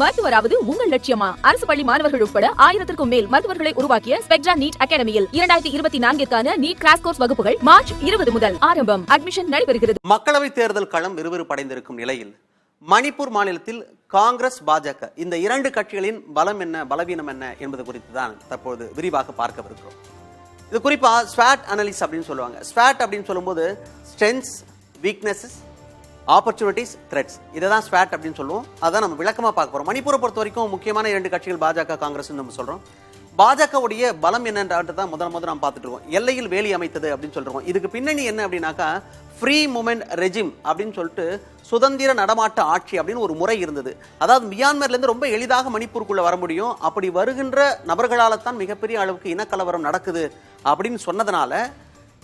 மருத்துவராவது உங்கள் லட்சியமா? அரசு பள்ளி மாணவர்கள் உட்பட 1000க்கும் மேல் மருத்துவர்களை உருவாக்கிய ஸ்பெக்ட்ரா நீட் அகாடமியில் 2024க்கான நீட் கிராஷ் கோர்ஸ் வகுப்புகள் மார்ச் 20 முதல் ஆரம்பம். அட்மிஷன் நடைபெறுகிறது. மக்களவை தேர்தல் களம் விறுவிறுப்படைந்திருக்கும் நிலையில் மணிப்பூர் மாநிலத்தில் காங்கிரஸ், பாஜக இந்த இரண்டு கட்சிகளின் பலம் என்ன, பலவீனம் என்ன என்பது குறித்து தான் தற்போது விரிவாக பார்க்கவிருக்கிறோம். இது குறிப்பா ஸ்வாட் அனாலிசிஸ் அப்படின்னு சொல்லுவாங்க. ஸ்வாட் அப்படின்னு சொல்லும்போது ஸ்ட்ரென்த்ஸ், வீக்னஸஸ், ஆப்பர்ச்சுனிட்டிஸ், த்ரெட்ஸ், இதை தான் ஸ்வாட் அப்படின்னு சொல்லுவோம். அதான் நம்ம விளக்கமா பார்க்க போறோம். மணிப்பூரை பொறுத்த வரைக்கும் முக்கியமான இரண்டு கட்சிகள் பாஜக, காங்கிரஸ் நம்ம சொல்றோம். பாஜகவுடைய பலம் என்னன்றதான் முதல்ல நாம் பார்த்துட்டு இருக்கோம். எல்லையில் வேலி அமைத்தது அப்படின்னு சொல்றோம். இதுக்கு பின்னணி என்ன அப்படின்னாக்கா ஃப்ரீ மூவ்மெண்ட் ரெஜிம் அப்படின்னு சொல்லிட்டு சுதந்திர நடமாட்ட ஆட்சி அப்படின்னு ஒரு முறை இருந்தது. அதாவது மியான்மர்ல இருந்து ரொம்ப எளிதாக மணிப்பூருக்குள்ள வர முடியும். அப்படி வருகின்ற நபர்களால தான் மிகப்பெரிய அளவுக்கு இனக்கலவரம் நடக்குது அப்படின்னு சொன்னதுனால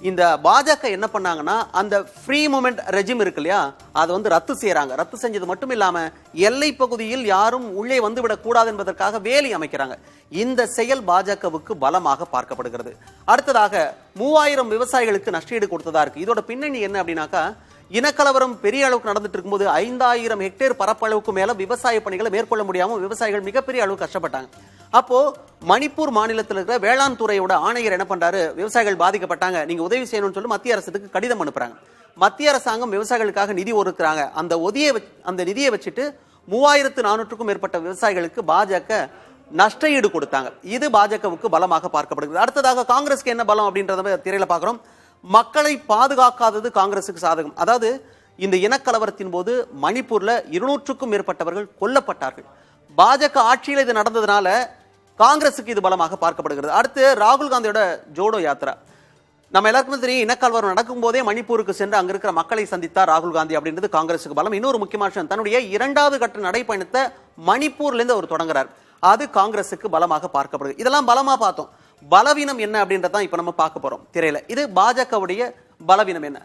இந்த பாஜக என்ன பண்ணாங்கன்னா அந்த ஃப்ரீ மூவ்மெண்ட் ரெஜிம் இருக்கு இல்லையா, அதை வந்து ரத்து செய்யறாங்க. ரத்து செஞ்சது மட்டும் இல்லாம எல்லை பகுதியில் யாரும் உள்ளே வந்துவிடக் கூடாது என்பதற்காக வேலி அமைக்கிறாங்க. இந்த செயல் பாஜகவுக்கு பலமாக பார்க்கப்படுகிறது. அடுத்ததாக 3000 விவசாயிகளுக்கு நஷ்டஈடு கொடுத்ததா இருக்கு. இதோட பின்னணி என்ன அப்படின்னாக்கா இனக்கலவரம் பெரிய அளவுக்கு நடந்துட்டு இருக்கும்போது 5000 ஹெக்டேர் பரப்பளவுக்கு மேல விவசாய பணிகளை மேற்கொள்ள முடியாம விவசாயிகள் மிகப்பெரிய அளவுக்கு கஷ்டப்பட்டாங்க. அப்போ மணிப்பூர் மாநிலத்தில் இருக்கிற வேளாண் துறையோட ஆணையர் என்ன பண்றாரு, விவசாயிகள் பாதிக்கப்பட்டாங்க, நீங்க உதவி செய்யணும்னு சொல்லி மத்திய அரசுக்கு கடிதம் அனுப்புறாங்க. மத்திய அரசாங்கம் விவசாயிகளுக்காக நிதி ஒதுக்குறாங்க. அந்த நிதியை வச்சுட்டு 3400க்கும் மேற்பட்ட விவசாயிகளுக்கு பாஜக நஷ்டஈடு கொடுத்தாங்க. இது பாஜகவுக்கு பலமாக பார்க்கப்படுகிறது. அடுத்ததாக காங்கிரஸ்க்கு என்ன பலம் அப்படின்றத திரையில பார்க்கிறோம். மக்களை பாதுகாக்காதது காங்கிரசுக்கு சாதகம். அதாவது இந்த இனக்கலவரத்தின் போது மணிப்பூர்ல 200க்கும் மேற்பட்டவர்கள் கொல்லப்பட்டார்கள். பாஜக ஆட்சியில் இது நடந்ததுனால காங்கிரசுக்கு இது பலமாக பார்க்கப்படுகிறது. அடுத்து ராகுல் காந்தியோட ஜோடோ யாத்திரா. நம்ம எல்லாருக்குமே தெரியும், இனக்கலவரம் நடக்கும் போதே மணிப்பூருக்கு சென்று அங்க இருக்கிற மக்களை சந்தித்தார் ராகுல் காந்தி அப்படின்றது காங்கிரசுக்கு பலம். இன்னொரு முக்கியமான விஷயம், தன்னுடைய 2வது கட்ட நடைப்பயணத்தை மணிப்பூர்ல இருந்து அவர் தொடங்குறார். அது காங்கிரசுக்கு பலமாக பார்க்கப்படுது. இதெல்லாம் பலமா பார்த்தோம். பலவீனம் என்ன அப்படின்றதான் இப்ப நம்ம பார்க்க போறோம் திரையில. இது பாஜகவுடைய பலவீனம் என்ன?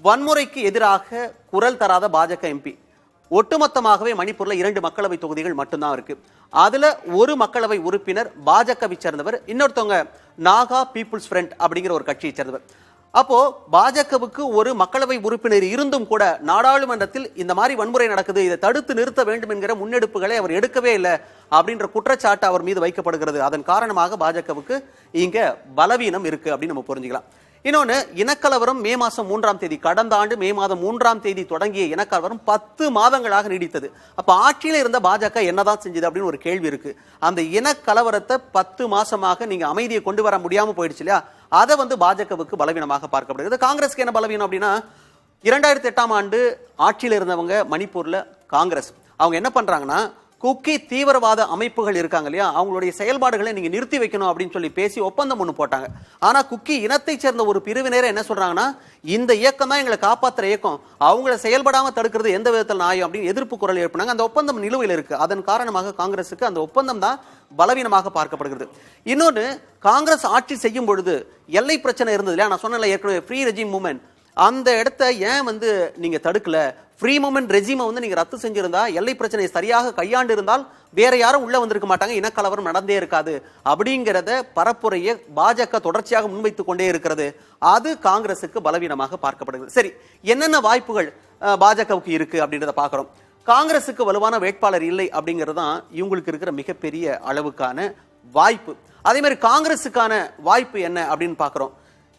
வன்முறைக்கு எதிராக குரல் தராத பாஜக எம்பி. ஒட்டுமொத்தமாகவே மணிப்பூர்ல 2 மக்களவை தொகுதிகள் மட்டும்தான் இருக்கு. அதுல ஒரு மக்களவை உறுப்பினர் பாஜகவை சேர்ந்தவர், இன்னொருத்தவங்க நாகா பீப்புள்ஸ் ஃப்ரண்ட் அப்படிங்கிற ஒரு கட்சியை சேர்ந்தவர். அப்போ பாஜகவுக்கு ஒரு மக்களவை உறுப்பினர் இருந்தும் கூட நாடாளுமன்றத்தில் இந்த மாதிரி வன்முறை நடக்குது, இதை தடுத்து நிறுத்த வேண்டும் என்கிற முன்னெடுப்புகளை அவர் எடுக்கவே இல்லை அப்படின்ற குற்றச்சாட்டு அவர் மீது வைக்கப்படுகிறது. அதன் காரணமாக பாஜகவுக்கு இங்க பலவீனம் இருக்கு அப்படின்னு நம்ம புரிஞ்சுக்கலாம். இன்னொன்னு, இனக்கலவரம் மே மாதம் 3ஆம் தேதி, கடந்த ஆண்டு மே மாதம் 3ஆம் தேதி தொடங்கிய இனக்கலவரம் 10 மாதங்களாக நீடித்தது. அப்ப ஆட்சியில் இருந்த பாஜக என்னதான் செஞ்சது அப்படின்னு ஒரு கேள்வி இருக்கு. அந்த இனக்கலவரத்தை 10 மாசமாக நீங்க அமைதியை கொண்டு வர முடியாம போயிடுச்சு இல்லையா, அதை வந்து பாஜகவுக்கு பலவீனமாக பார்க்கப்படுகிறது. காங்கிரஸ்க்கு என்ன பலவீனம் அப்படின்னா 2008ஆம் ஆண்டு ஆட்சியில் இருந்தவங்க மணிப்பூர்ல காங்கிரஸ், அவங்க என்ன பண்றாங்கன்னா குக்கி தீவிரவாத அமைப்புகள் இருக்காங்க இல்லையா, அவங்களுடைய செயல்பாடுகளை நீங்க நிறுத்தி வைக்கணும் அப்படின்னு சொல்லி பேசி ஒப்பந்தம் ஒண்ணு போட்டாங்க. ஆனா குக்கி இனத்தை சேர்ந்த ஒரு பிரிவினரை என்ன சொல்றாங்கன்னா, இந்த இயக்கம் தான் எங்களை காப்பாற்றுற இயக்கம், அவங்கள செயல்படாம தடுக்கிறது எந்த விதத்தில் நியாயம் அப்படின்னு எதிர்ப்பு குரல் எழுப்பினாங்க. அந்த ஒப்பந்தம் நிலுவையில் இருக்கு. அதன் காரணமாக காங்கிரசுக்கு அந்த ஒப்பந்தம் தான் பலவீனமாக பார்க்கப்படுகிறது. இன்னொன்னு, காங்கிரஸ் ஆட்சி செய்யும் பொழுது எல்லை பிரச்சனை இருந்தது இல்லையா, நான் சொன்னேன் ஏற்கனவே ஃப்ரீ ரெஜிம் மூவ்மெண்ட், அந்த இடத்த ஏன் வந்து நீங்க தடுக்கல? ஃப்ரீ மூவ்மெண்ட் ரெஜிமை வந்து நீங்க ரத்து செஞ்சிருந்தா, எல்லை பிரச்சனையை சரியாக கையாண்டு இருந்தால் வேற யாரும் உள்ள வந்திருக்க மாட்டாங்க, இனக்கலவரம் நடந்தே இருக்காது அப்படிங்கிறத பரப்புரையை பாஜக தொடர்ச்சியாக முன்வைத்துக் கொண்டே இருக்கிறது. அது காங்கிரசுக்கு பலவீனமாக பார்க்கப்படுகிறது. சரி, என்னென்ன வாய்ப்புகள் பாஜகவுக்கு இருக்கு அப்படின்றத பார்க்கிறோம். காங்கிரசுக்கு வலுவான வேட்பாளர் இல்லை அப்படிங்கிறது தான் இவங்களுக்கு இருக்கிற மிகப்பெரிய அளவுக்கான வாய்ப்பு. அதே மாதிரி காங்கிரசுக்கான வாய்ப்பு என்ன அப்படின்னு பார்க்கிறோம்.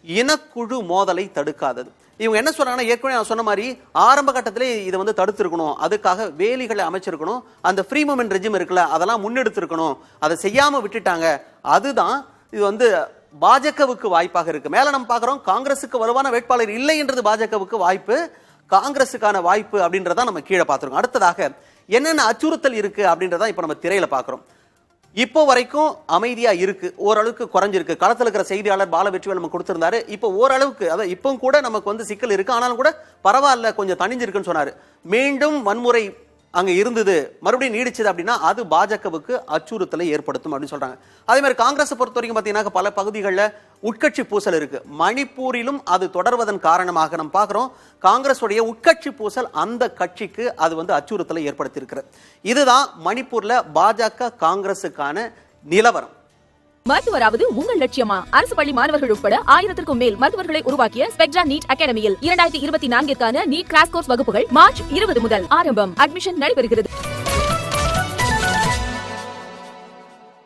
இனக்குழு மோதலை தடுக்காதது. இவங்க என்ன சொல்றாங்கன்னா, ஏற்கனவே நான் சொன்ன மாதிரி ஆரம்ப கட்டத்திலே இதை வந்து தடுத்திருக்கணும், அதுக்காக வேலிகளை அமைச்சிருக்கணும், அந்த ஃப்ரீ மூவ்மெண்ட் ரெஜிம் இருக்குல்ல அதெல்லாம் முன்னெடுத்திருக்கணும், அதை செய்யாம விட்டுட்டாங்க. அதுதான் இது வந்து பாஜகவுக்கு வாய்ப்பாக இருக்கு. மேல நம்ம பார்க்கிறோம், காங்கிரசுக்கு வலுவான வேட்பாளர் இல்லை என்றது பாஜகவுக்கு வாய்ப்பு, காங்கிரசுக்கான வாய்ப்பு அப்படின்றத நம்ம கீழே பார்த்திருக்கோம். அடுத்ததாக என்னென்ன அச்சுறுத்தல் இருக்கு அப்படின்றத இப்ப நம்ம திரையில பார்க்கிறோம். இப்போ வரைக்கும் அமைதியா இருக்கு, ஓரளவுக்கு குறைஞ்சிருக்கு. களத்தில் இருக்கிற செய்தியாளர் பாலவெற்றிவேல் நம்ம கொடுத்திருந்தாரு. இப்போ ஓரளவுக்கு, அதாவது இப்போ கூட நமக்கு வந்து சிக்கல் இருக்கு, ஆனாலும் கூட பரவாயில்ல, கொஞ்சம் தணிஞ்சிருக்குன்னு சொன்னாரு. மீண்டும் வன்முறை அங்க இருந்தது, மறுபடியும் நீடிச்சது அப்படின்னா அது பாஜகவுக்கு அச்சுறுத்தலை ஏற்படுத்தும் அப்படின்னு சொல்றாங்க. அதே மாதிரி காங்கிரஸை பொறுத்த வரைக்கும் பார்த்தீங்கன்னா பல பகுதிகளில் உட்கட்சி பூசல் இருக்கு. மணிப்பூரிலும் அது தொடர்வதன் காரணமாக நம்ம பார்க்கிறோம், காங்கிரஸுடைய உட்கட்சி பூசல் அந்த கட்சிக்கு அது வந்து அச்சுறுத்தலை ஏற்படுத்தி இருக்கிறது. இதுதான் மணிப்பூர்ல பாஜக காங்கிரஸுக்கான நிலவரம். மருத்துவராவது உங்கள் லட்சியமா? அரசு பள்ளி மாணவர்கள் உட்பட 1000க்கும் மேல் மருத்துவர்களை உருவாக்கிய ஸ்பெக்ட்ரா நீட் அகாடமியில் 2024க்கான நீட் கிராஷ் கோர்ஸ் வகுப்புகள் மார்ச் 20 முதல் ஆரம்பம். அட்மிஷன் நடைபெறுகிறது.